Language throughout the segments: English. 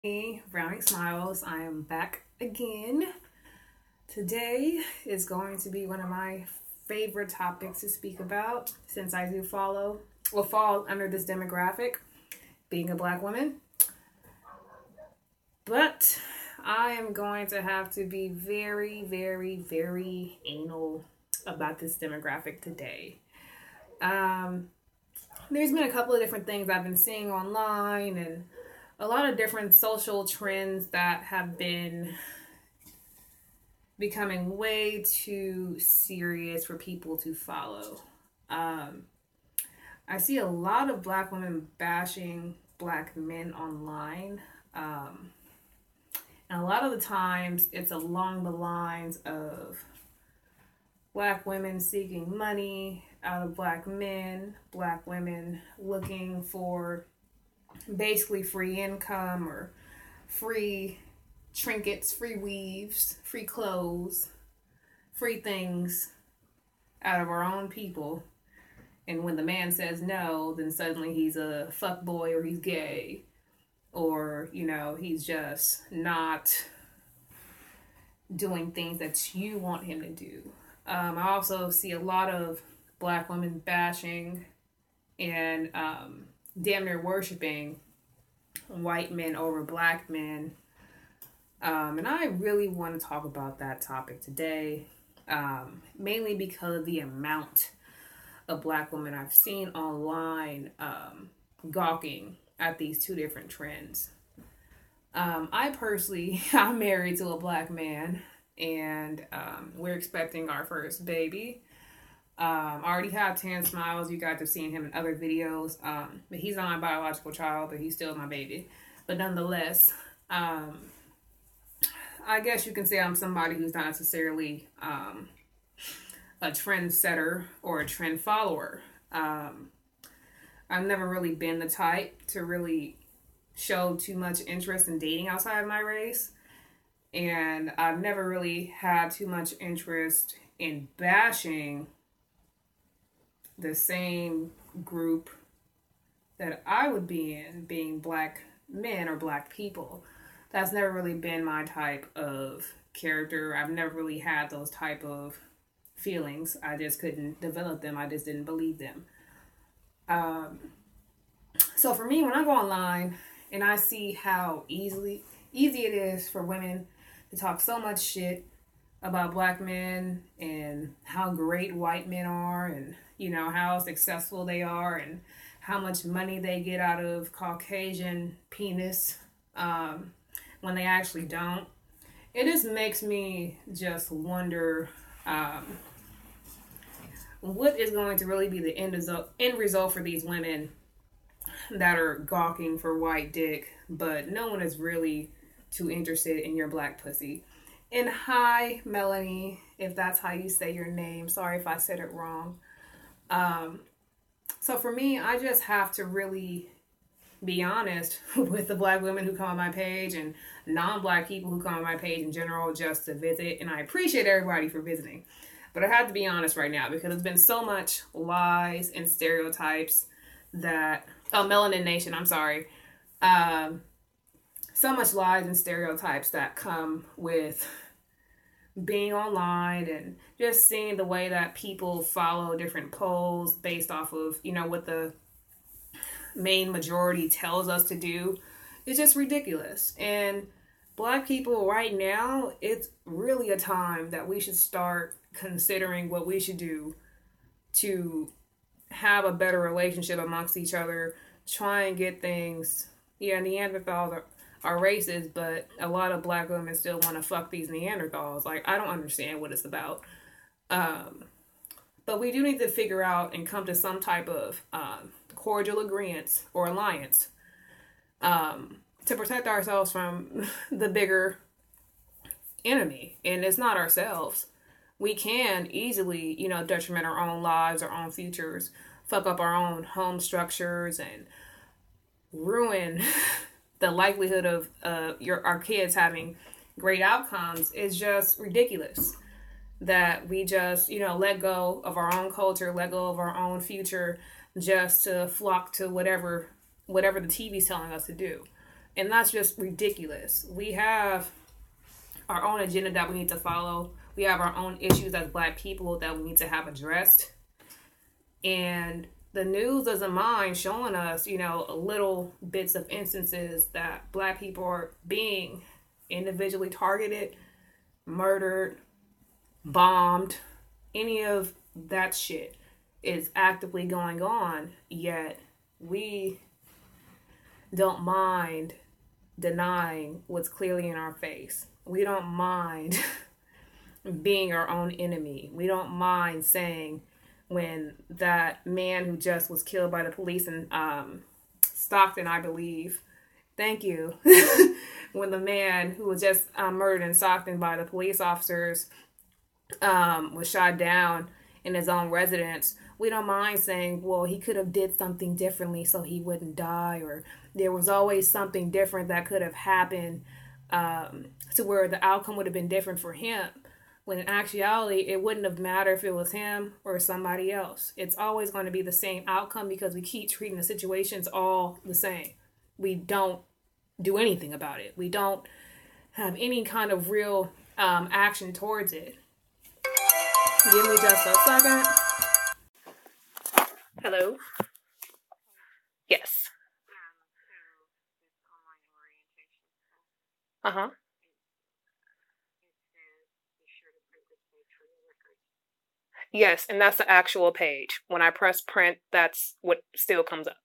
Me, Browning Smiles. I am back again. Today is going to be one of my favorite topics to speak about since I do fall under this demographic, being a black woman. But I am going to have to be very, very, very anal about this demographic today. Um, there's been a couple of different things I've been seeing online and a lot of different social trends that have been becoming way too serious for people to follow. Um, I see a lot of black women bashing black men online. And a lot of the times it's along the lines of black women seeking money out of black men, black women looking for basically free income or free trinkets, free weaves, free clothes, free things out of our own people. And when the man says no, then suddenly he's a fuck boy or he's gay or, he's just not doing things that you want him to do. I also see a lot of black women bashing and damn near worshiping white men over black men. And I really want to talk about that topic today, mainly because of the amount of black women I've seen online gawking at these two different trends. I personally, I'm married to a black man, and we're expecting our first baby. I already have Tan Smiles. You guys have seen him in other videos. But he's not my biological child, but he's still my baby. But nonetheless, I guess you can say I'm somebody who's not necessarily a trendsetter or a trend follower. I've never really been the type to really show too much interest in dating outside of my race. And I've never really had too much interest in bashing the same group that I would be in, being black men or black people. That's never really been my type of character. I've never really had those type of feelings. I just couldn't develop them. I just didn't believe them. So for me, when I go online and I see how easy it is for women to talk so much shit about black men and how great white men are and how successful they are and how much money they get out of Caucasian penis when they actually don't. It just makes me just wonder what is going to really be the end result for these women that are gawking for white dick, but no one is really too interested in your black pussy. And hi, Melanie, if that's how you say your name. Sorry if I said it wrong. So for me, I just have to really be honest with the black women who come on my page and non-black people who come on my page in general just to visit. And I appreciate everybody for visiting. But I have to be honest right now because there's been so much lies and stereotypes that... Oh, Melanin Nation, I'm sorry. So much lies and stereotypes that come with being online and just seeing the way that people follow different polls based off of, what the main majority tells us to do. It's just ridiculous. And black people right now, it's really a time that we should start considering what we should do to have a better relationship amongst each other, try and get things. Yeah, Neanderthals are racist, but a lot of black women still want to fuck these Neanderthals. Like, I don't understand what it's about. But we do need to figure out and come to some type of cordial agreement or alliance to protect ourselves from the bigger enemy. And it's not ourselves. We can easily, detriment our own lives, our own futures, fuck up our own home structures, and ruin the likelihood of our kids having great outcomes. Is just ridiculous that we just, let go of our own culture, let go of our own future just to flock to whatever the TV's telling us to do. And that's just ridiculous. We have our own agenda that we need to follow. We have our own issues as Black people that we need to have addressed. And the news doesn't mind showing us, little bits of instances that Black people are being individually targeted, murdered, bombed. Any of that shit is actively going on, yet we don't mind denying what's clearly in our face. We don't mind being our own enemy. We don't mind saying when that man who just was killed by the police in Stockton, I believe, thank you, when the man who was just murdered in Stockton by the police officers was shot down in his own residence, we don't mind saying, well, he could have did something differently so he wouldn't die, or there was always something different that could have happened to where the outcome would have been different for him. When in actuality, it wouldn't have mattered if it was him or somebody else. It's always going to be the same outcome because we keep treating the situations all the same. We don't do anything about it. We don't have any kind of real action towards it. Give me just a second. Hello? Yes. Uh-huh. Yes, and that's the actual page. When I press print, that's what still comes up.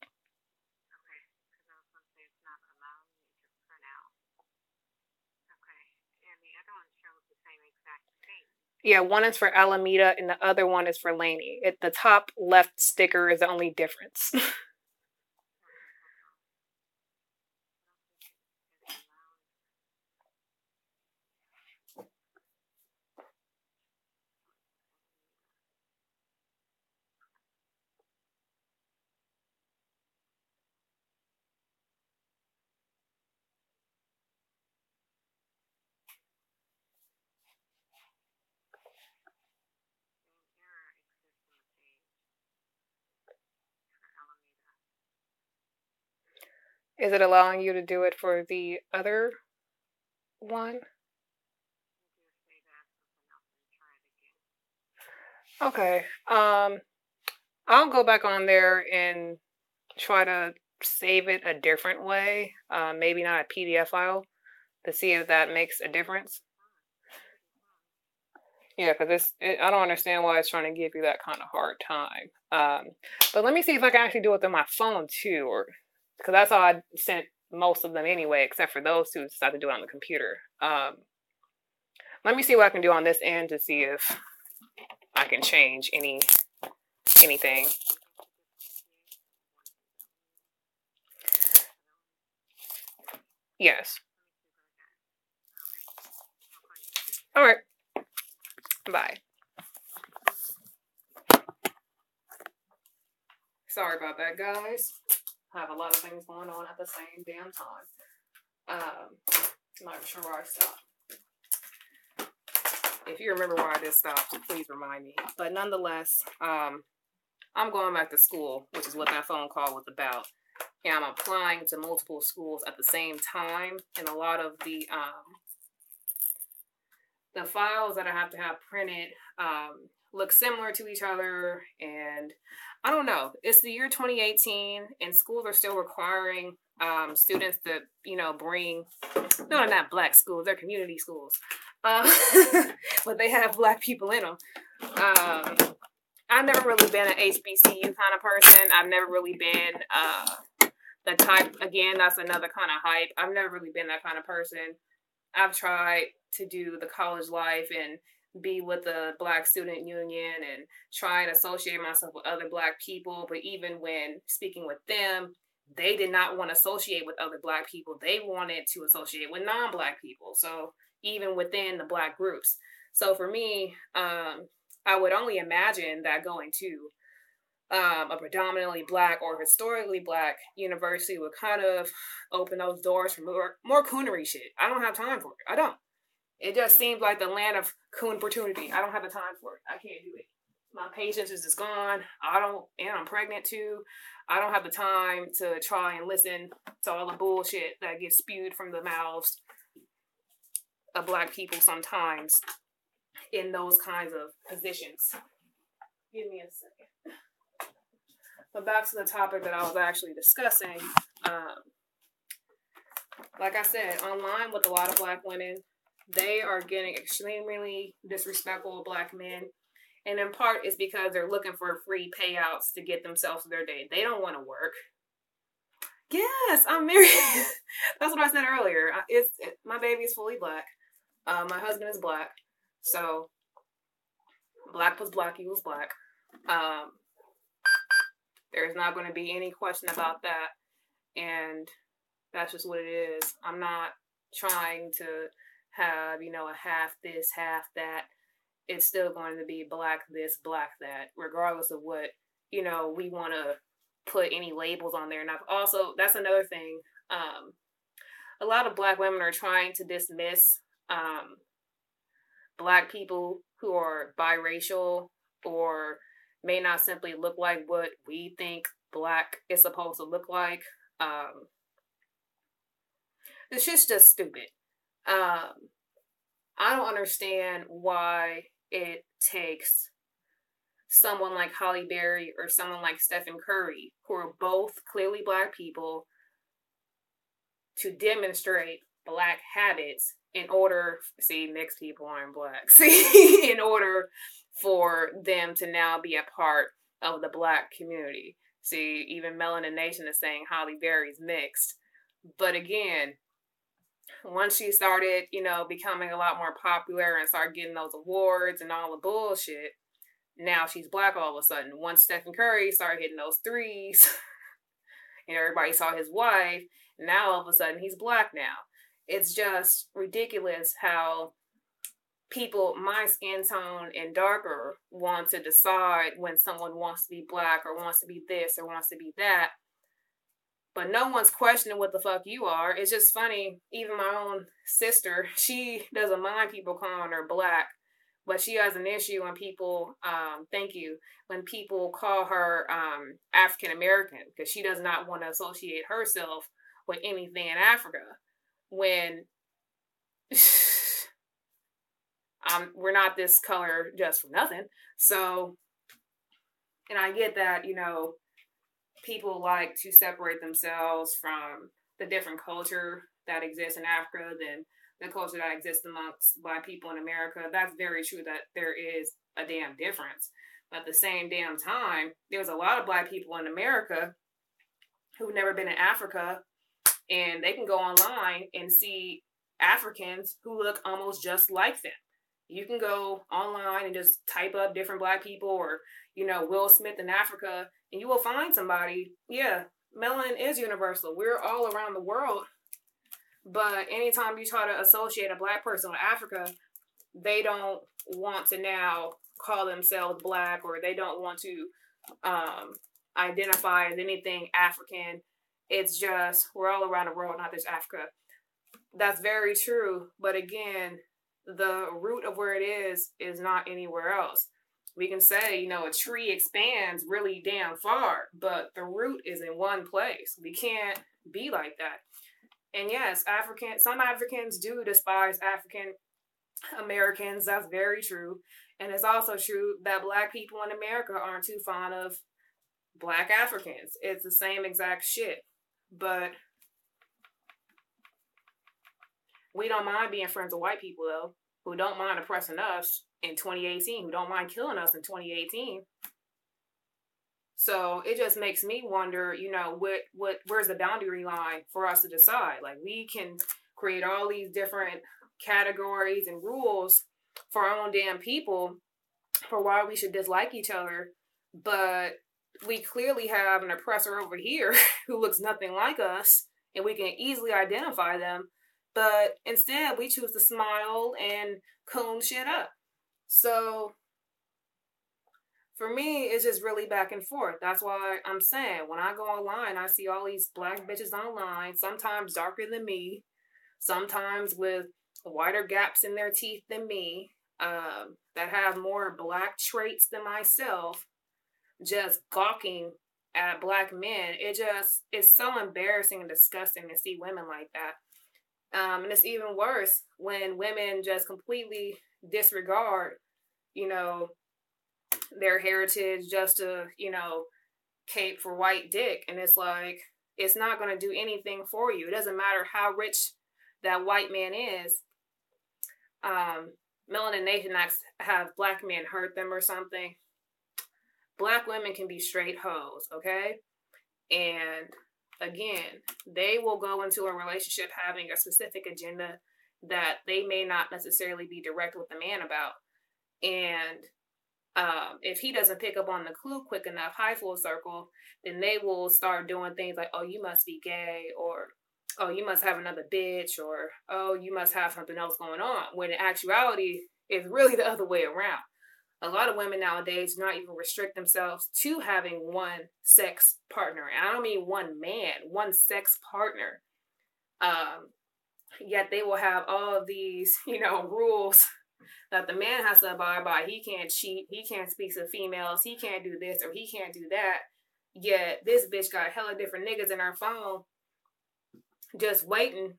Yeah, one is for Alameda and the other one is for Laney. The top left sticker is the only difference. Is it allowing you to do it for the other one? Okay. I'll go back on there and try to save it a different way. Maybe not a PDF file to see if that makes a difference. Yeah, because I don't understand why it's trying to give you that kind of hard time. But let me see if I can actually do it on my phone too, or because that's how I sent most of them anyway, except for those who decided to do it on the computer. Let me see what I can do on this end to see if I can change anything. Yes. All right. Bye. Sorry about that, guys. I have a lot of things going on at the same damn time. I'm not sure where I stopped. If you remember where I just stopped, please remind me. But nonetheless, I'm going back to school, which is what that phone call was about. And I'm applying to multiple schools at the same time. And a lot of the files that I have to have printed look similar to each other. And I don't know. It's the year 2018, and schools are still requiring students to, bring, no, they're not Black schools, they're community schools. But they have Black people in them. I've never really been an HBCU kind of person. I've never really been the type, again, that's another kind of hype. I've never really been that kind of person. I've tried to do the college life and be with the Black Student Union and try and associate myself with other Black people. But even when speaking with them, they did not want to associate with other Black people. They wanted to associate with non-Black people. So even within the Black groups. So for me, I would only imagine that going to a predominantly Black or historically Black university would kind of open those doors for more coonery shit. I don't have time for it. I don't. It just seems like the land of coon opportunity. I don't have the time for it. I can't do it. My patience is just gone. I'm pregnant too. I don't have the time to try and listen to all the bullshit that gets spewed from the mouths of Black people sometimes in those kinds of positions. Give me a second. But back to the topic that I was actually discussing. Like I said, online with a lot of Black women, they are getting extremely disrespectful of Black men. And in part, it's because they're looking for free payouts to get themselves through their day. They don't want to work. Yes, I'm married. That's what I said earlier. My baby is fully Black. My husband is Black. So, Black plus Black equals Black. There's not going to be any question about that. And that's just what it is. I'm not trying to have, a half this, half that. It's still going to be Black this, Black that, regardless of what, we want to put any labels on there. And I've also, that's another thing. A lot of Black women are trying to dismiss Black people who are biracial or may not simply look like what we think Black is supposed to look like. This shit's just stupid. I don't understand why it takes someone like Halle Berry or someone like Stephen Curry, who are both clearly Black people, to demonstrate Black habits in order, mixed people aren't Black, in order for them to now be a part of the Black community. Even Melanin Nation is saying Halle Berry's mixed. But again, once she started, becoming a lot more popular and started getting those awards and all the bullshit, now she's Black all of a sudden. Once Stephen Curry started hitting those threes, and everybody saw his wife, now all of a sudden he's Black now. It's just ridiculous how people my skin tone and darker want to decide when someone wants to be Black or wants to be this or wants to be that. But no one's questioning what the fuck you are. It's just funny. Even my own sister, she doesn't mind people calling her Black, but she has an issue when people, when people call her African American, because she does not want to associate herself with anything in Africa. When we're not this color just for nothing. So, and I get that, people like to separate themselves from the different culture that exists in Africa than the culture that exists amongst Black people in America. That's very true that there is a damn difference. But at the same damn time, there's a lot of Black people in America who've never been in Africa, and they can go online and see Africans who look almost just like them. You can go online and just type up different Black people or, Will Smith in Africa, and you will find somebody. Yeah, melanin is universal. We're all around the world. But anytime you try to associate a Black person with Africa, they don't want to now call themselves Black, or they don't want to identify as anything African. It's just, we're all around the world, not just Africa. That's very true. But again, the root of where it is not anywhere else. We can say, a tree expands really damn far, but the root is in one place. We can't be like that. And yes, some Africans do despise African Americans. That's very true. And it's also true that Black people in America aren't too fond of Black Africans. It's the same exact shit. But we don't mind being friends with white people, though, who don't mind oppressing us in 2018, who don't mind killing us in 2018. So it just makes me wonder, where's the boundary line for us to decide? Like, we can create all these different categories and rules for our own damn people for why we should dislike each other, but we clearly have an oppressor over here who looks nothing like us, and we can easily identify them. But instead, we choose to smile and coon shit up. So, for me, it's just really back and forth. That's why I'm saying, when I go online, I see all these Black bitches online, sometimes darker than me, sometimes with wider gaps in their teeth than me, that have more Black traits than myself, just gawking at black men, it's so embarrassing and disgusting to see women like that. And it's even worse when women just completely disregard, you know, their heritage just to, cape for white dick. And it's like, it's not going to do anything for you. It doesn't matter how rich that white man is. Melanin Nation acts have black men hurt them or something. Black women can be straight hoes, okay? And again, they will go into a relationship having a specific agenda that they may not necessarily be direct with the man about. And if he doesn't pick up on the clue quick enough, high full circle, then they will start doing things like, oh, you must be gay, or oh, you must have another bitch, or oh, you must have something else going on. When in actuality, it's really the other way around. A lot of women nowadays do not even restrict themselves to having one sex partner. And I don't mean one man, one sex partner. Yet they will have all of these, rules that the man has to abide by. He can't cheat. He can't speak to females. He can't do this or he can't do that. Yet this bitch got hella different niggas in her phone just waiting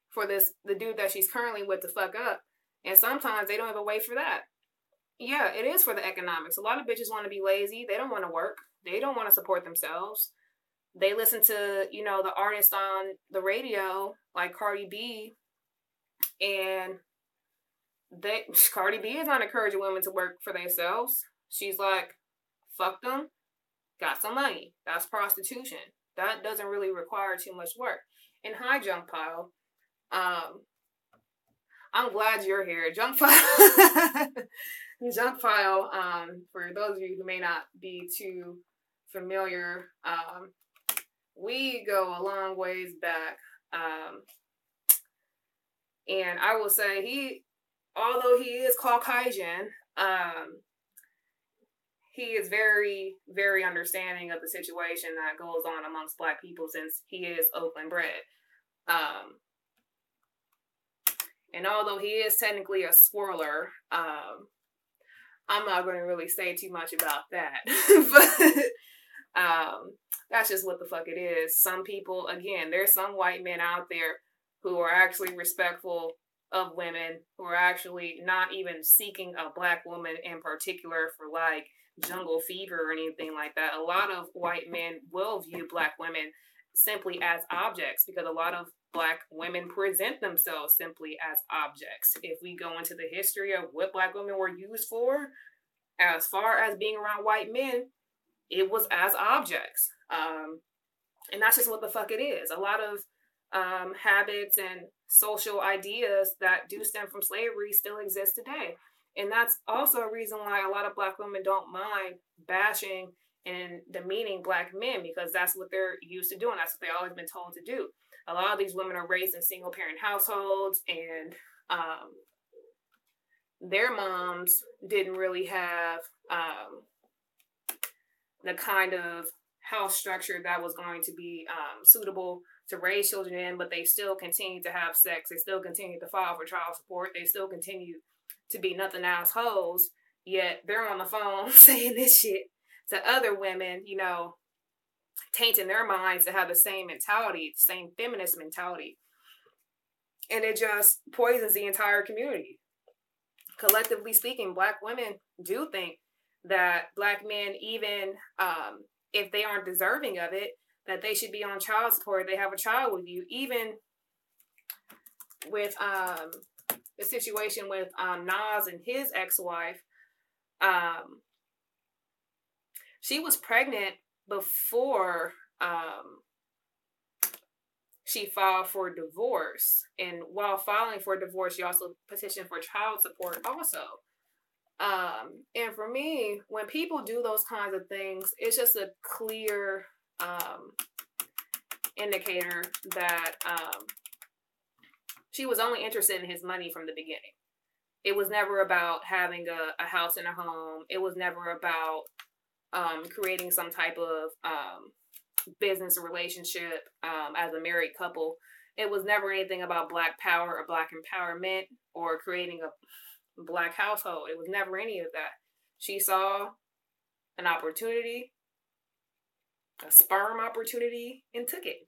for the dude that she's currently with to fuck up. And sometimes they don't even wait for that. Yeah, it is for the economics. A lot of bitches want to be lazy. They don't want to work. They don't want to support themselves. They listen to, the artists on the radio, like Cardi B, and Cardi B is not encouraging women to work for themselves. She's like, fuck them, got some money. That's prostitution. That doesn't really require too much work. And hi, Junk Pile. I'm glad you're here. Junk Pile. Junk Pile, for those of you who may not be too familiar, we go a long ways back. And I will say although he is Caucasian, he is very, very understanding of the situation that goes on amongst black people since he is Oakland bred. And although he is technically a swirler, I'm not going to really say too much about that. But that's just what the fuck it is. Some people, again, there's some white men out there who are actually respectful of women, who are actually not even seeking a black woman in particular for like jungle fever or anything like that. A lot of white men will view black women simply as objects because a lot of black women present themselves simply as objects. If we go into the history of what black women were used for, as far as being around white men, it was as objects. And that's just what the fuck it is. A lot of habits and social ideas that do stem from slavery still exist today. And that's also a reason why a lot of black women don't mind bashing and demeaning black men, because that's what they're used to doing. That's what they've always been told to do. A lot of these women are raised in single parent households, and their moms didn't really have the kind of house structure that was going to be suitable to raise children in, but they still continue to have sex. They still continue to file for child support. They still continue to be nothing assholes, yet they're on the phone saying this shit to other women, tainting their minds to have the same mentality, the same feminist mentality. And it just poisons the entire community. Collectively speaking, black women do think that black men, even if they aren't deserving of it, that they should be on child support if they have a child with you. Even with the situation with Nas and his ex-wife, she was pregnant before she filed for divorce. And while filing for divorce, she also petitioned for child support also. And for me, when people do those kinds of things, it's just a clear indicator that she was only interested in his money from the beginning. It was never about having a house and a home. It was never about creating some type of business relationship as a married couple. It was never anything about black power or black empowerment or creating a black household. It was never any of that. She saw an opportunity a sperm opportunity and took it.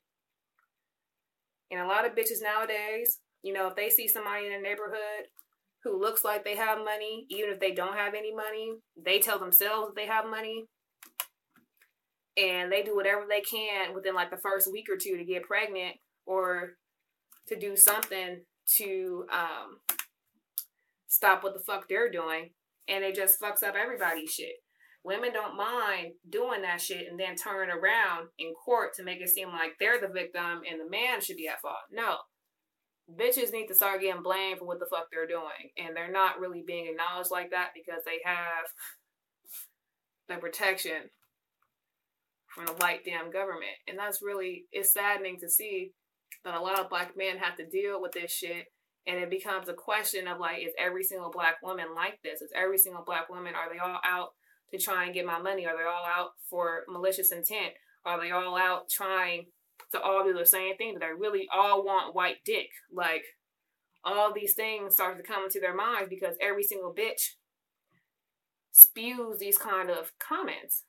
And a lot of bitches nowadays, if they see somebody in a neighborhood who looks like they have money, even if they don't have any money, they tell themselves that they have money. And they do whatever they can within like the first week or two to get pregnant or to do something to stop what the fuck they're doing. And it just fucks up everybody's shit. Women don't mind doing that shit and then turn it around in court to make it seem like they're the victim and the man should be at fault. No. Bitches need to start getting blamed for what the fuck they're doing. And they're not really being acknowledged like that because they have the protection from the white damn government. And it's saddening to see that a lot of black men have to deal with this shit. And it becomes a question of like, is every single black woman like this? Is every single black woman, are they all out to try and get my money? Are they all out for malicious intent? Are they all out trying to all do the same thing? Do they really all want white dick? Like, all these things start to come into their minds because every single bitch spews these kind of comments.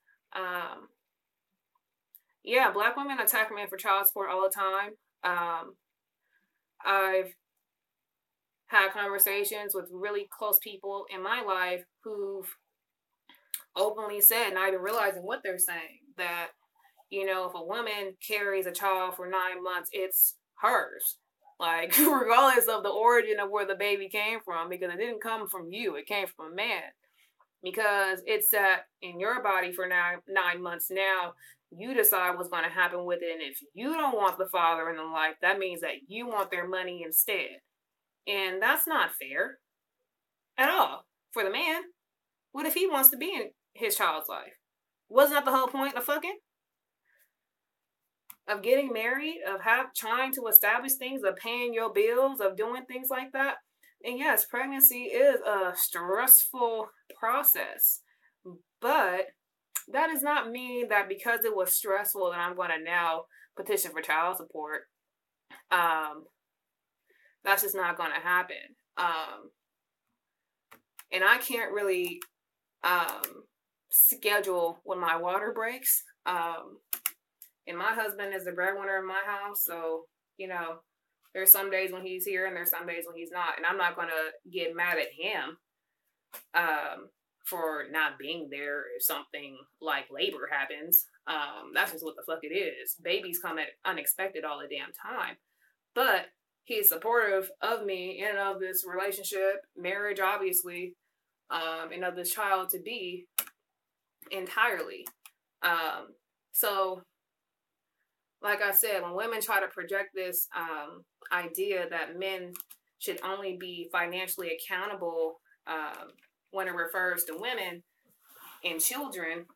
Yeah, black women attack men for child support all the time. I've had conversations with really close people in my life who've openly said, not even realizing what they're saying, that, if a woman carries a child for 9 months, it's hers. Like, regardless of the origin of where the baby came from, because it didn't come from you, it came from a man. Because it's sat in your body for 9 months now, you decide what's going to happen with it. And if you don't want the father in the life, that means that you want their money instead. And that's not fair at all for the man. What if he wants to be in his child's life? Wasn't that the whole point of fucking? Of getting married, of trying to establish things, of paying your bills, of doing things like that? And yes, pregnancy is a stressful process. But that does not mean that because it was stressful that I'm going to now petition for child support. That's just not going to happen. And I can't really schedule when my water breaks. And my husband is the breadwinner in my house, so, there's some days when he's here and there's some days when he's not. And I'm not going to get mad at him for not being there if something like labor happens. That's just what the fuck it is. Babies come at unexpected all the damn time. But he's supportive of me and of this relationship, marriage, obviously, and of this child to be entirely. So, like I said, when women try to project this idea that men should only be financially accountable when it refers to women and children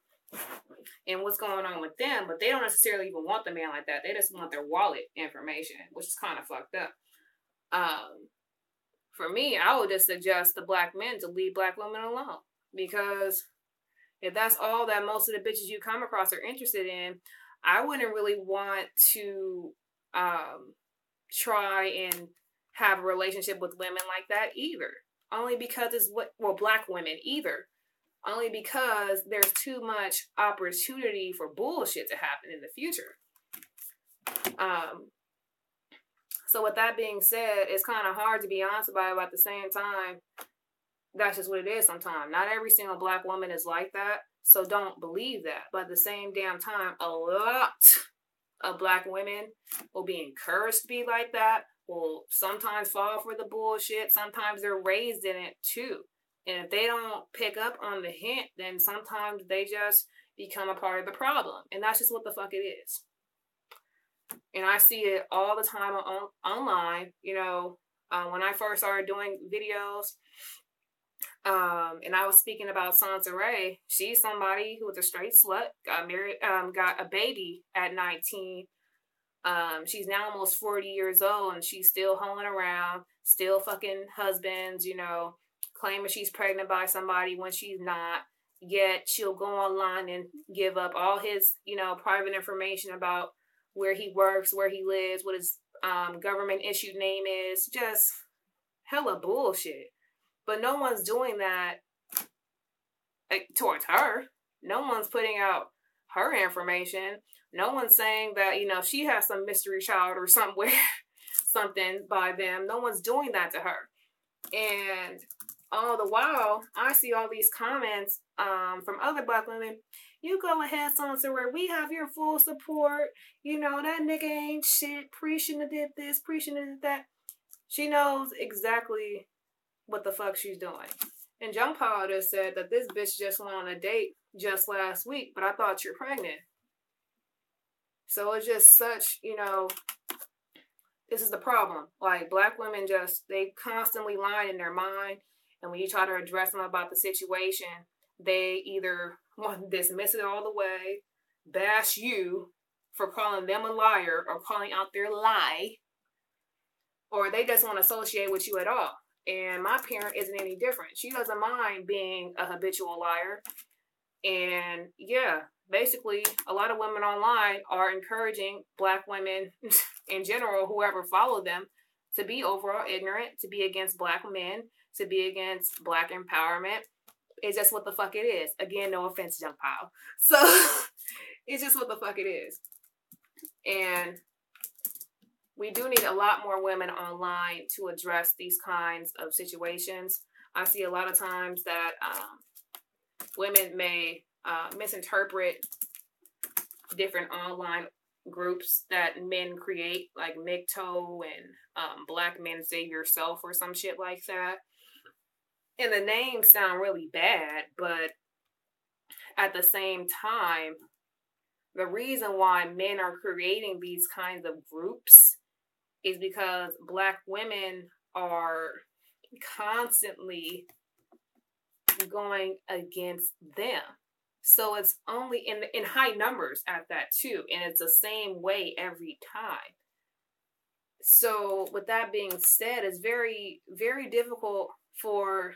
and what's going on with them, but they don't necessarily even want the man like that. They just want their wallet information, which is kind of fucked up. For me, I would just suggest the black men to leave black women alone, because if that's all that most of the bitches you come across are interested in, I wouldn't really want to try and have a relationship with women like that either. Only because black women either. Only because there's too much opportunity for bullshit to happen in the future. So with that being said, it's kind of hard to be honest about it, but at the same time, that's just what it is sometimes. Not every single black woman is like that, so don't believe that. But at the same damn time, a lot of black women will be encouraged to be like that, will sometimes fall for the bullshit. Sometimes they're raised in it too. And if they don't pick up on the hint, then sometimes they just become a part of the problem. And that's just what the fuck it is. And I see it all the time online. When I first started doing videos, and I was speaking about Sansa Ray, she's somebody who was a straight slut, got married, got a baby at 19. She's now almost 40 years old, and she's still hoeing around, still fucking husbands, claiming she's pregnant by somebody when she's not. Yet she'll go online and give up all his, private information about where he works, where he lives, what his government issued name is. Just hella bullshit. But no one's doing that towards her. No one's putting out her information. No one's saying that, she has some mystery child or somewhere, something by them. No one's doing that to her. And all the while, I see all these comments from other Black women. You go ahead, so where we have your full support. That nigga ain't shit. Pre shouldn't have did this. Pre shouldn't have did that. She knows exactly what the fuck she's doing. And Jung Paul just said that this bitch just went on a date just last week, but I thought you're pregnant. So it's just such, this is the problem. Like, Black women they constantly lie in their mind. And when you try to address them about the situation, they either want to dismiss it all the way, bash you for calling them a liar or calling out their lie, or they just won't associate with you at all. And my parent isn't any different. She doesn't mind being a habitual liar. And yeah, basically, a lot of women online are encouraging Black women in general, whoever follow them, to be overall ignorant, to be against Black men, to be against Black empowerment. It's just what the fuck it is. Again, no offense, Jung Pao. So, it's just what the fuck it is. And we do need a lot more women online to address these kinds of situations. I see a lot of times that women may misinterpret different online groups that men create, like MGTOW and Black Men Save Yourself or some shit like that. And the names sound really bad, but at the same time, the reason why men are creating these kinds of groups is because Black women are constantly going against them. So it's only in high numbers at that too. And it's the same way every time. So with that being said, it's very, very difficult for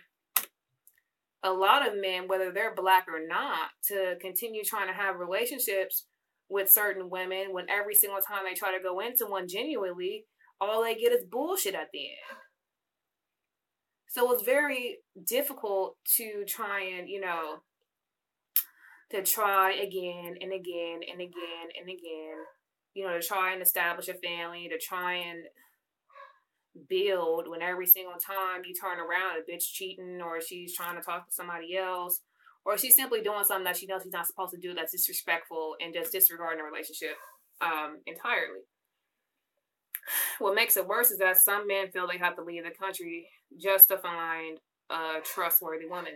a lot of men, whether they're Black or not, to continue trying to have relationships with certain women when every single time they try to go into one genuinely, all they get is bullshit at the end. So it's very difficult to try and, to try again and again and again and again, to try and establish a family, to try and build when every single time you turn around, a bitch cheating, or she's trying to talk to somebody else, or she's simply doing something that she knows she's not supposed to do that's disrespectful and just disregarding the relationship entirely. What makes it worse is that some men feel they have to leave the country just to find a trustworthy woman.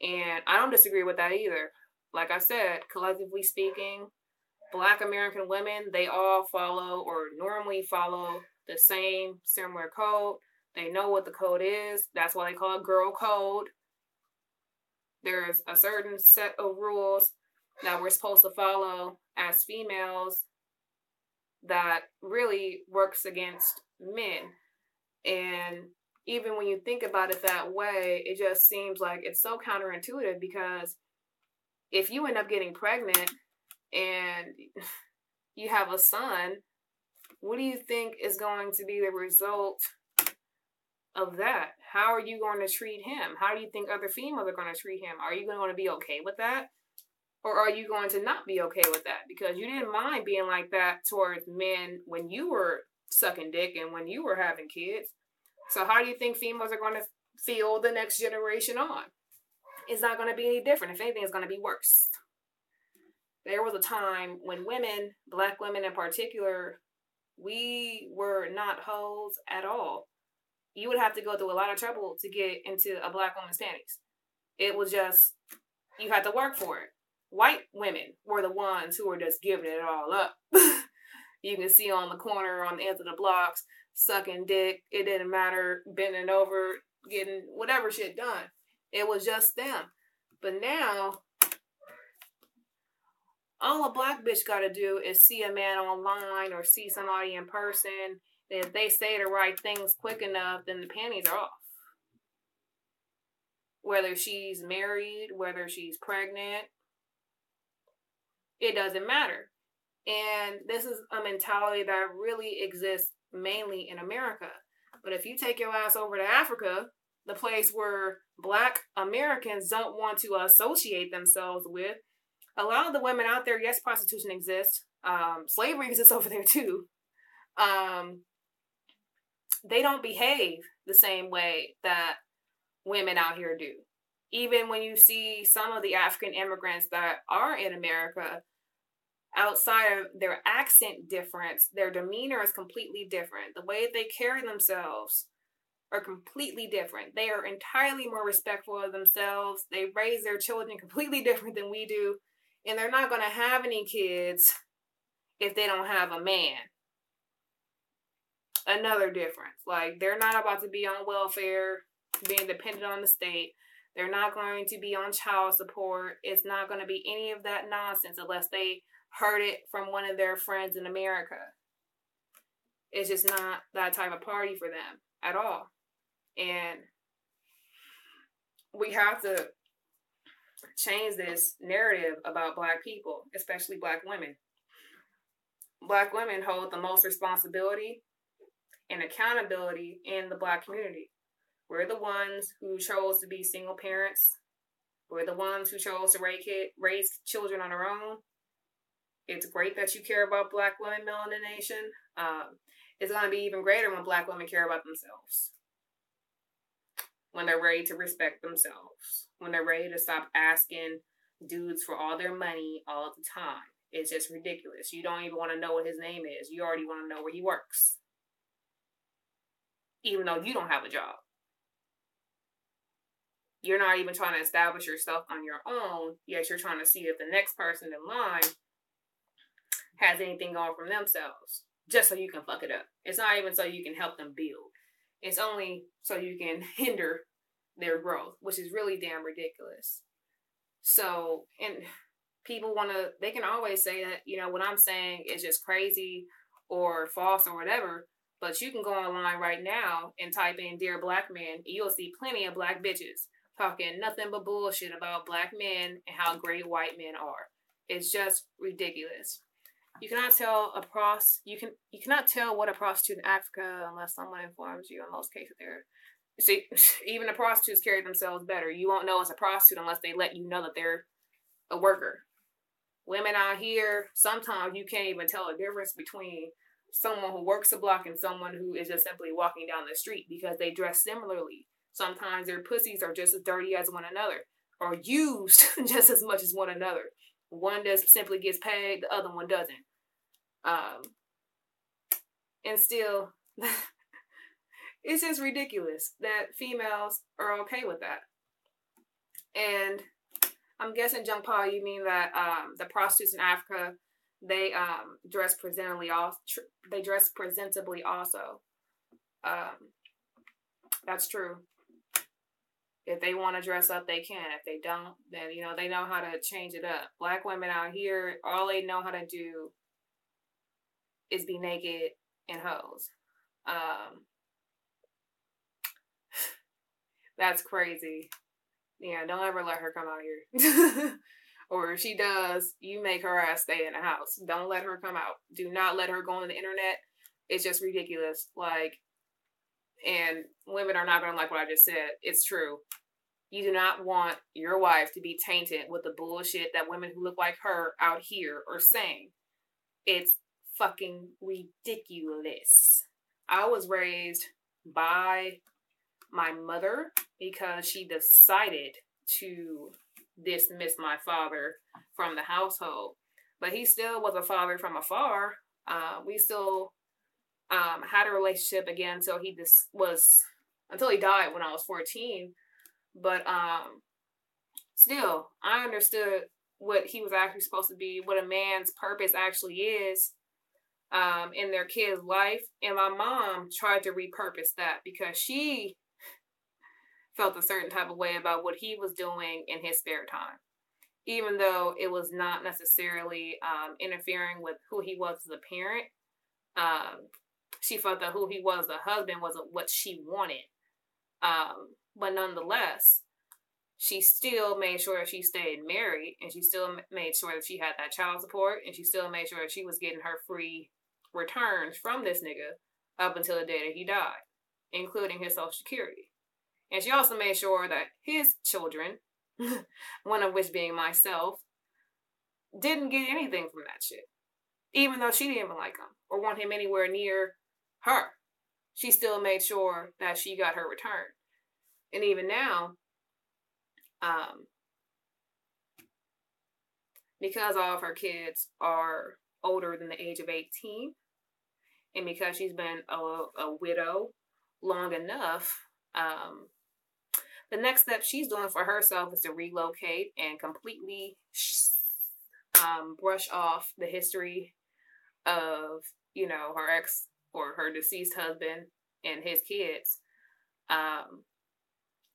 And I don't disagree with that either. Like I said, collectively speaking, Black American women, they all follow or normally follow the same similar code. They know what the code is. That's why they call it girl code. There's a certain set of rules that we're supposed to follow as females that really works against men. And even when you think about it that way, it just seems like it's so counterintuitive, because if you end up getting pregnant and you have a son, what do you think is going to be the result of that? How are you going to treat him? How do you think other females are going to treat him? Are you going to be okay with that? Or are you going to not be okay with that? Because you didn't mind being like that towards men when you were sucking dick and when you were having kids. So how do you think females are going to feel the next generation on? It's not going to be any different. If anything, it's going to be worse. There was a time when women, Black women in particular, we were not hoes at all. You would have to go through a lot of trouble to get into a Black woman's panties. It was just, you had to work for it. White women were the ones who were just giving it all up. You can see on the corner, on the ends of the blocks, sucking dick. It didn't matter, bending over, getting whatever shit done. It was just them. But now, all a Black bitch got to do is see a man online or see somebody in person. And if they say the right things quick enough, then the panties are off. Whether she's married, whether she's pregnant, it doesn't matter. And this is a mentality that really exists mainly in America. But if you take your ass over to Africa, the place where Black Americans don't want to associate themselves with, A lot of the women out there, yes, prostitution exists. Slavery exists over there too. They don't behave the same way that women out here do. Even when you see some of the African immigrants that are in America, outside of their accent difference, their demeanor is completely different. The way they carry themselves are completely different. They are entirely more respectful of themselves. They raise their children completely different than we do. And they're not going to have any kids if they don't have a man. Another difference. Like, they're not about to be on welfare, being dependent on the state. They're not going to be on child support. It's not going to be any of that nonsense unless they heard it from one of their friends in America. It's just not that type of party for them at all. And we have to change this narrative about Black people, especially Black women. Black women hold the most responsibility and accountability in the Black community. We're the ones who chose to be single parents. We're the ones who chose to raise children on our own. It's great that you care about Black women, Melanin Nation. It's going to be even greater when Black women care about themselves. When they're ready to respect themselves. When they're ready to stop asking dudes for all their money all the time. It's just ridiculous. You don't even want to know what his name is. You already want to know where he works. Even though you don't have a job. You're not even trying to establish yourself on your own, yet you're trying to see if the next person in line has anything going from themselves, just so you can fuck it up. It's not even so you can help them build. It's only so you can hinder their growth, which is really damn ridiculous. So, and people they can always say that, you know, what I'm saying is just crazy or false or whatever, but you can go online right now and type in Dear Black Man, and you'll see plenty of Black bitches talking nothing but bullshit about Black men and how great white men are. It's just ridiculous. You cannot tell you cannot tell what a prostitute in Africa unless someone informs you. In most cases, see, even the prostitutes carry themselves better. You won't know it's a prostitute unless they let you know that they're a worker. Women out here, sometimes you can't even tell the difference between someone who works a block and someone who is just simply walking down the street because they dress similarly. Sometimes their pussies are just as dirty as one another, or used just as much as one another. One just simply gets paid, the other one doesn't. And still, it's just ridiculous that females are okay with that. And I'm guessing, Jung Pa, you mean that the prostitutes in Africa, they dress presentably also. That's true. If they want to dress up, they can. If they don't, then, you know, they know how to change it up. Black women out here, all they know how to do is be naked and hoes. That's crazy. Yeah, don't ever let her come out here. Or if she does, you make her ass stay in the house. Don't let her come out. Do not let her go on the internet. It's just ridiculous. Like, and women are not going to like what I just said. It's true. You do not want your wife to be tainted with the bullshit that women who look like her out here are saying. It's fucking ridiculous. I was raised by my mother because she decided to dismiss my father from the household. But he still was a father from afar. We still had a relationship again until he died when I was 14. But still, I understood what he was actually supposed to be, what a man's purpose actually is in their kid's life. And my mom tried to repurpose that because she felt a certain type of way about what he was doing in his spare time. Even though it was not necessarily interfering with who he was as a parent. She felt that who he was as a husband wasn't what she wanted. But nonetheless, she still made sure that she stayed married, and she still made sure that she had that child support, and she still made sure that she was getting her free returns from this nigga up until the day that he died, including his Social Security. And she also made sure that his children, one of which being myself, didn't get anything from that shit. Even though she didn't even like him or want him anywhere near her. She still made sure that she got her return. And even now, because all of her kids are older than the age of 18, and because she's been a widow long enough, the next step she's doing for herself is to relocate and completely brush off the history of, her ex or her deceased husband and his kids.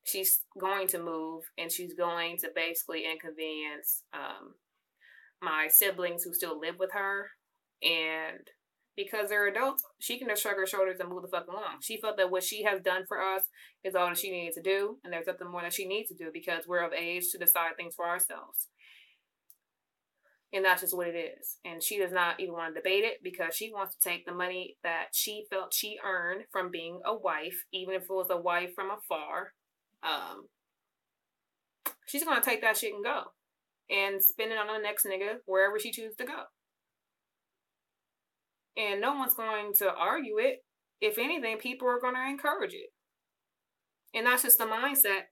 She's going to move, and she's going to basically inconvenience my siblings who still live with her. And because they're adults, she can just shrug her shoulders and move the fuck along. She felt that what she has done for us is all that she needed to do, and there's nothing more that she needs to do because we're of age to decide things for ourselves. And that's just what it is. And she does not even want to debate it because she wants to take the money that she felt she earned from being a wife, even if it was a wife from afar. She's going to take that shit and go. And spend it on the next nigga wherever she chooses to go. And no one's going to argue it. If anything, people are going to encourage it. And that's just the mindset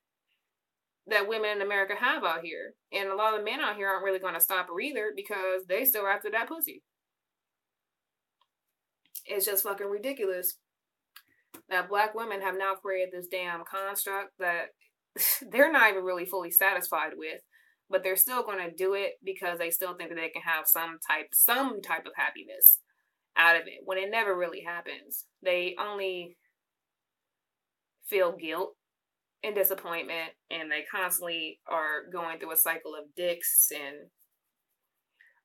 that women in America have out here. And a lot of men out here aren't really going to stop her either because they still after that pussy. It's just fucking ridiculous that black women have now created this damn construct that they're not even really fully satisfied with, but they're still going to do it because they still think that they can have some type of happiness out of it when it never really happens. They only feel guilt and disappointment, and they constantly are going through a cycle of dicks and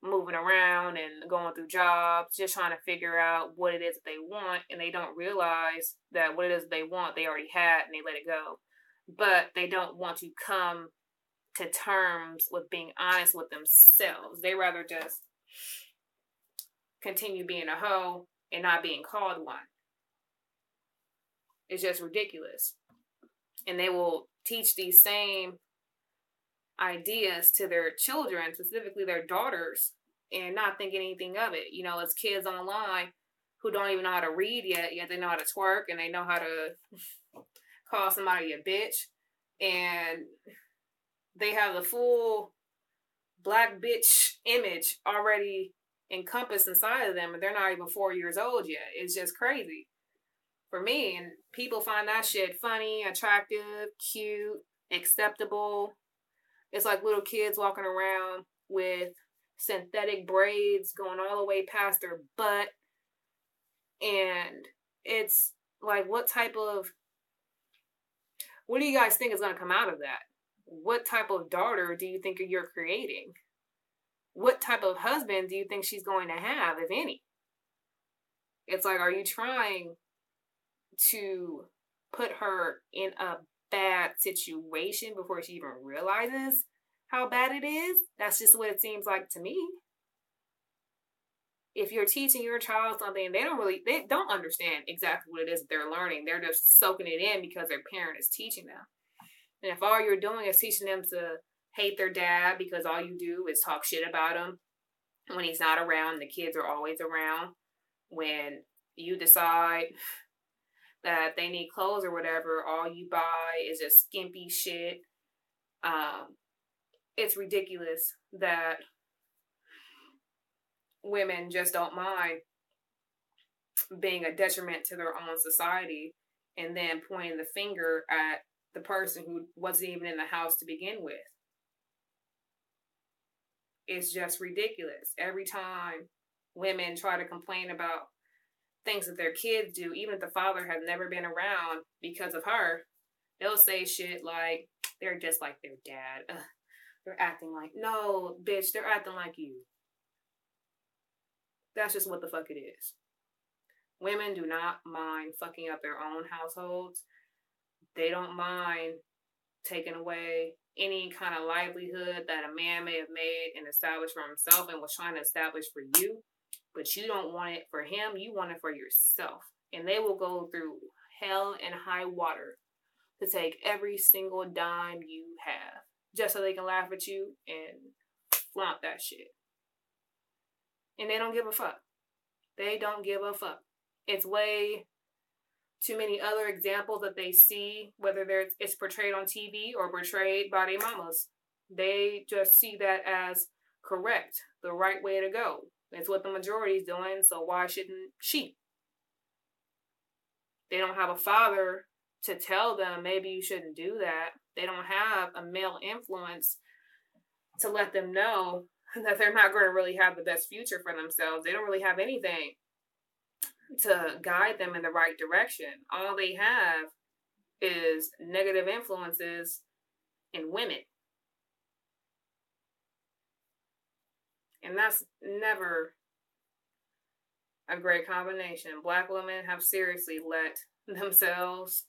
moving around and going through jobs, just trying to figure out what it is that they want, and they don't realize that what it is that they want, they already had, and they let it go. But they don't want to come to terms with being honest with themselves. They rather just continue being a hoe and not being called one. It's just ridiculous. And they will teach these same ideas to their children, specifically their daughters, and not think anything of it. It's kids online who don't even know how to read yet they know how to twerk, and they know how to call somebody a bitch, and they have the full black bitch image already encompassed inside of them, and they're not even 4 years old yet. It's just crazy for me, and people find that shit funny, attractive, cute, acceptable. It's like little kids walking around with synthetic braids going all the way past their butt, and it's like, what do you guys think is going to come out of that? What type of daughter do you think you're creating? What type of husband do you think she's going to have, if any? It's like, are you trying to put her in a bad situation before she even realizes how bad it is? That's just what it seems like to me. If you're teaching your child something, they don't understand exactly what it is that they're learning. They're just soaking it in because their parent is teaching them. And if all you're doing is teaching them to hate their dad because all you do is talk shit about him when he's not around, the kids are always around. When you decide that they need clothes or whatever, all you buy is just skimpy shit. It's ridiculous that women just don't mind being a detriment to their own society and then pointing the finger at the person who wasn't even in the house to begin with. It's just ridiculous. Every time women try to complain about things that their kids do, even if the father has never been around because of her, they'll say shit like, they're just like their dad. They're acting like, no, bitch, they're acting like you. That's just what the fuck it is. Women do not mind fucking up their own households. They don't mind taking away any kind of livelihood that a man may have made and established for himself and was trying to establish for you. But you don't want it for him. You want it for yourself. And they will go through hell and high water to take every single dime you have just so they can laugh at you and flaunt that shit. And they don't give a fuck. They don't give a fuck. It's way too many other examples that they see, whether it's portrayed on TV or portrayed by their mamas. They just see that as correct, the right way to go. It's what the majority is doing, so why shouldn't she? They don't have a father to tell them maybe you shouldn't do that. They don't have a male influence to let them know that they're not going to really have the best future for themselves. They don't really have anything to guide them in the right direction. All they have is negative influences in women. And that's never a great combination. Black women have seriously let themselves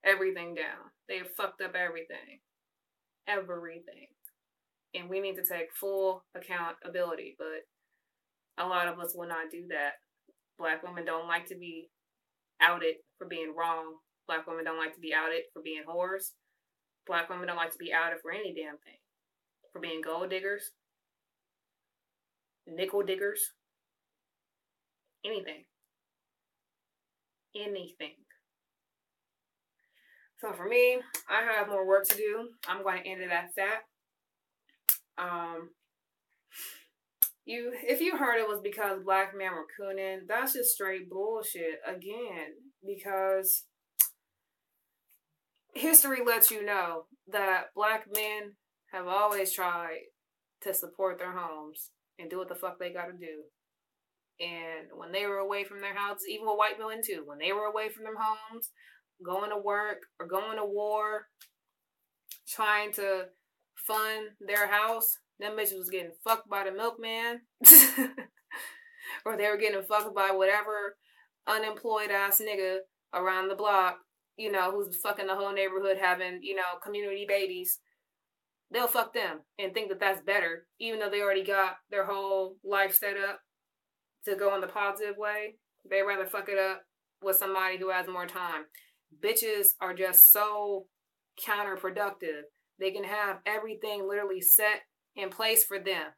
everything down. They have fucked up everything. Everything. And we need to take full accountability, but a lot of us will not do that. Black women don't like to be outed for being wrong. Black women don't like to be outed for being whores. Black women don't like to be outed for any damn thing. For being gold diggers, nickel diggers, anything. Anything. So for me, I have more work to do. I'm going to end it at that. If you heard it was because black men were cooning, that's just straight bullshit again, because history lets you know that black men have always tried to support their homes and do what the fuck they gotta do. And when they were away from their houses, even with white women too, when they were away from their homes, going to work or going to war, trying to fund their house, them bitches was getting fucked by the milkman. Or they were getting fucked by whatever unemployed ass nigga around the block, you know, who's fucking the whole neighborhood, having, you know, community babies. They'll fuck them and think that that's better, even though they already got their whole life set up to go in the positive way. They'd rather fuck it up with somebody who has more time. Bitches are just so counterproductive. They can have everything literally set in place for them,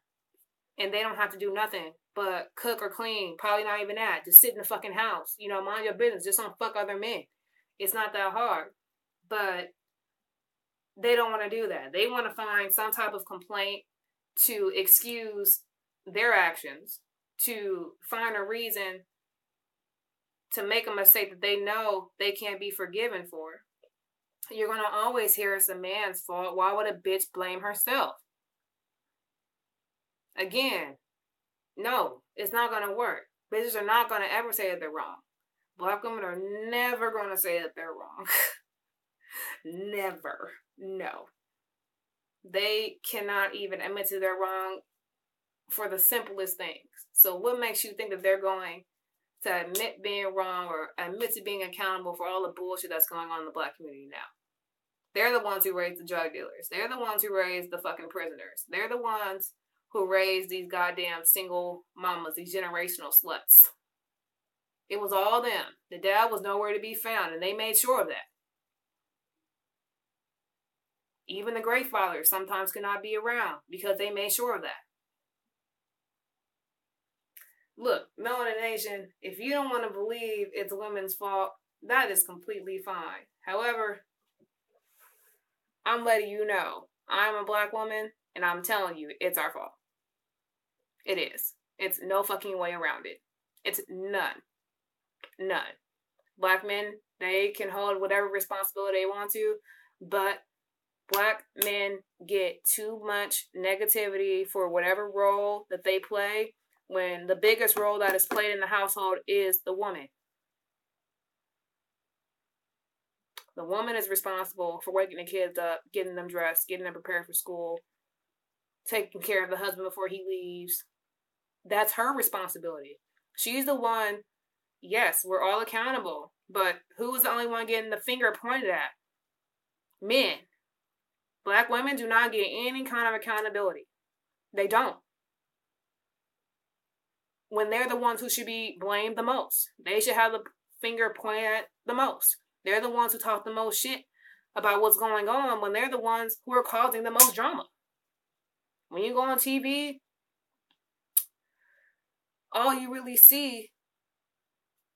and they don't have to do nothing but cook or clean. Probably not even that. Just sit in the fucking house. You know, mind your business. Just don't fuck other men. It's not that hard. But they don't want to do that. They want to find some type of complaint to excuse their actions, to find a reason to make a mistake that they know they can't be forgiven for. You're going to always hear it's a man's fault. Why would a bitch blame herself? Again, no, it's not going to work. Bitches are not going to ever say that they're wrong. Black women are never going to say that they're wrong. Never. No. They cannot even admit to they're wrong for the simplest things. So what makes you think that they're going to admit being wrong or admit to being accountable for all the bullshit that's going on in the black community now? They're the ones who raised the drug dealers. They're the ones who raised the fucking prisoners. They're the ones who raised these goddamn single mamas, these generational sluts. It was all them. The dad was nowhere to be found, and they made sure of that. Even the great fathers sometimes could not be around because they made sure of that. Look, Melanin Nation, if you don't want to believe it's women's fault, that is completely fine. However, I'm letting you know, I'm a black woman, and I'm telling you, it's our fault. It is. It's no fucking way around it. It's none. None. Black men, they can hold whatever responsibility they want to, but black men get too much negativity for whatever role that they play, when the biggest role that is played in the household is the woman. The woman is responsible for waking the kids up, getting them dressed, getting them prepared for school, taking care of the husband before he leaves. That's her responsibility. She's the one. Yes, we're all accountable, but who's the only one getting the finger pointed at? Men. Black women do not get any kind of accountability. They don't. When they're the ones who should be blamed the most. They should have the finger pointed at the most. They're the ones who talk the most shit about what's going on when they're the ones who are causing the most drama. When you go on TV, all you really see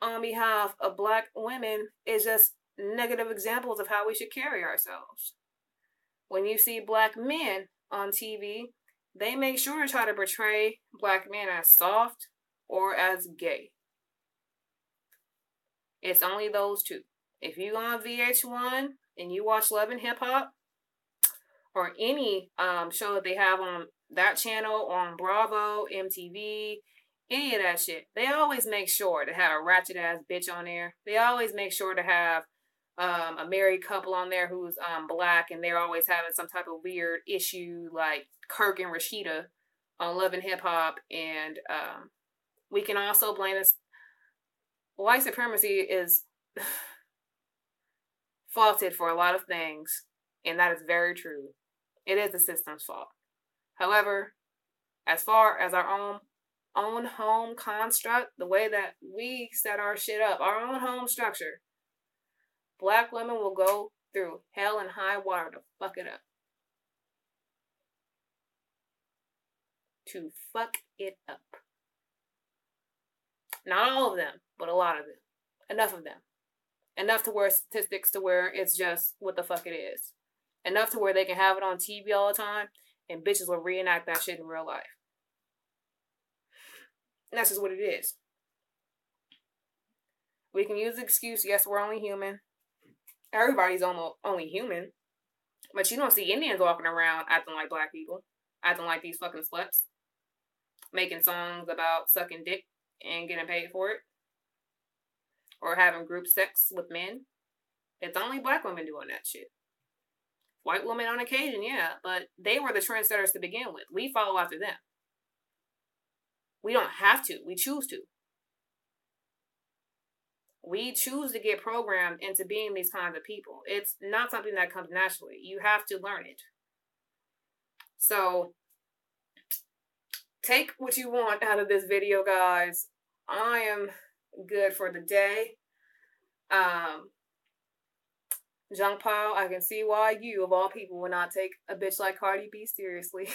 on behalf of black women is just negative examples of how we should carry ourselves. When you see black men on TV, they make sure to try to portray black men as soft or as gay. It's only those two. If you on VH1 and you watch Love and Hip Hop, or any show that they have on that channel, on Bravo, MTV, any of that shit, they always make sure to have a ratchet ass bitch on there. They always make sure to have a married couple on there who's black, and they're always having some type of weird issue, like Kirk and Rashida on Love and Hip Hop. And we can also blame this. White supremacy is faulted for a lot of things, and that is very true. It is the system's fault. However, as far as our own home construct, the way that we set our shit up, our own home structure, black women will go through hell and high water to fuck it up. To fuck it up. Not all of them, but a lot of them. Enough of them. Enough to where statistics to where it's just what the fuck it is. Enough to where they can have it on TV all the time and bitches will reenact that shit in real life. And that's just what it is. We can use the excuse, yes, we're only human. Everybody's only human. But you don't see Indians walking around acting like black people. Acting like these fucking sluts. Making songs about sucking dick and getting paid for it. Or having group sex with men. It's only black women doing that shit. White women on occasion, yeah, but they were the trendsetters to begin with. We follow after them. We don't have to. We choose to. We choose to get programmed into being these kinds of people. It's not something that comes naturally. You have to learn it. So, take what you want out of this video, guys. I am good for the day. Jung Pao, I can see why you, of all people, would not take a bitch like Cardi B seriously.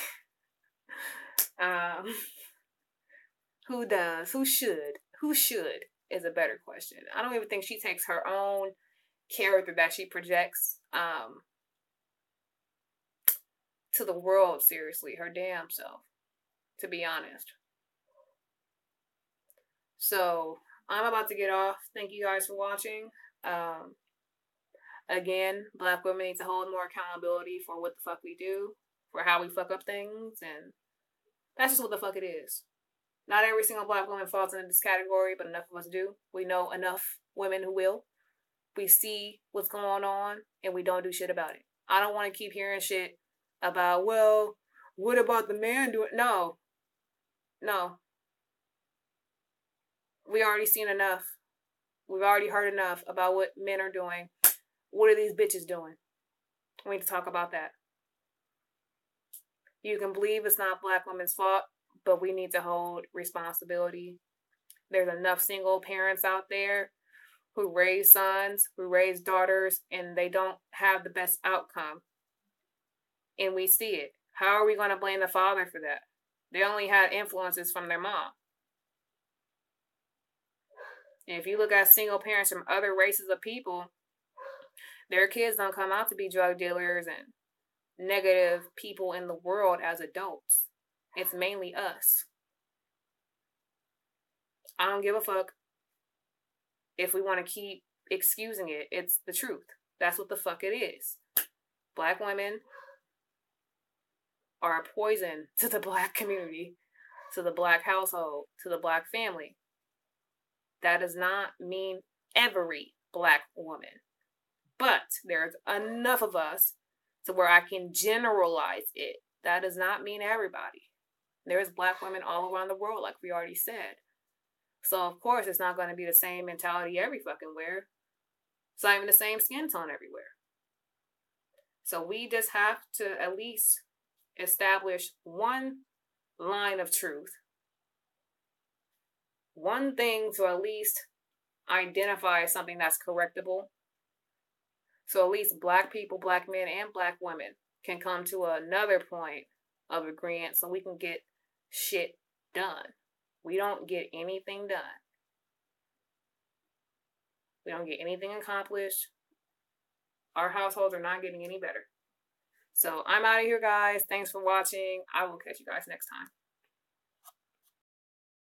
Who does? Who should? Who should is a better question. I don't even think she takes her own character that she projects to the world seriously. Her damn self, to be honest. So, I'm about to get off. Thank you guys for watching. Again, black women need to hold more accountability for what the fuck we do, for how we fuck up things, and that's just what the fuck it is. Not every single black woman falls into this category, but enough of us do. We know enough women who will. We see what's going on, and we don't do shit about it. I don't want to keep hearing shit about, well, what about the man doing? No. We already seen enough. We've already heard enough about what men are doing. What are these bitches doing? We need to talk about that. You can believe it's not black women's fault, but we need to hold responsibility. There's enough single parents out there who raise sons, who raise daughters, and they don't have the best outcome. And we see it. How are we going to blame the father for that? They only had influences from their mom. And if you look at single parents from other races of people, their kids don't come out to be drug dealers and negative people in the world as adults. It's mainly us. I don't give a fuck if we want to keep excusing it. It's the truth. That's what the fuck it is. Black women are a poison to the black community, to the black household, to the black family. That does not mean every black woman. But there's enough of us to where I can generalize it. That does not mean everybody. There's black women all around the world, like we already said. So, of course, it's not going to be the same mentality every fucking where. It's not even the same skin tone everywhere. So we just have to at least establish one line of truth. One thing to at least identify something that's correctable. So at least black people, black men, and black women can come to another point of agreement so we can get shit done. we don't get anything done. We don't get anything accomplished. Our households are not getting any better. So I'm out of here, guys. Thanks for watching. I will catch you guys next time.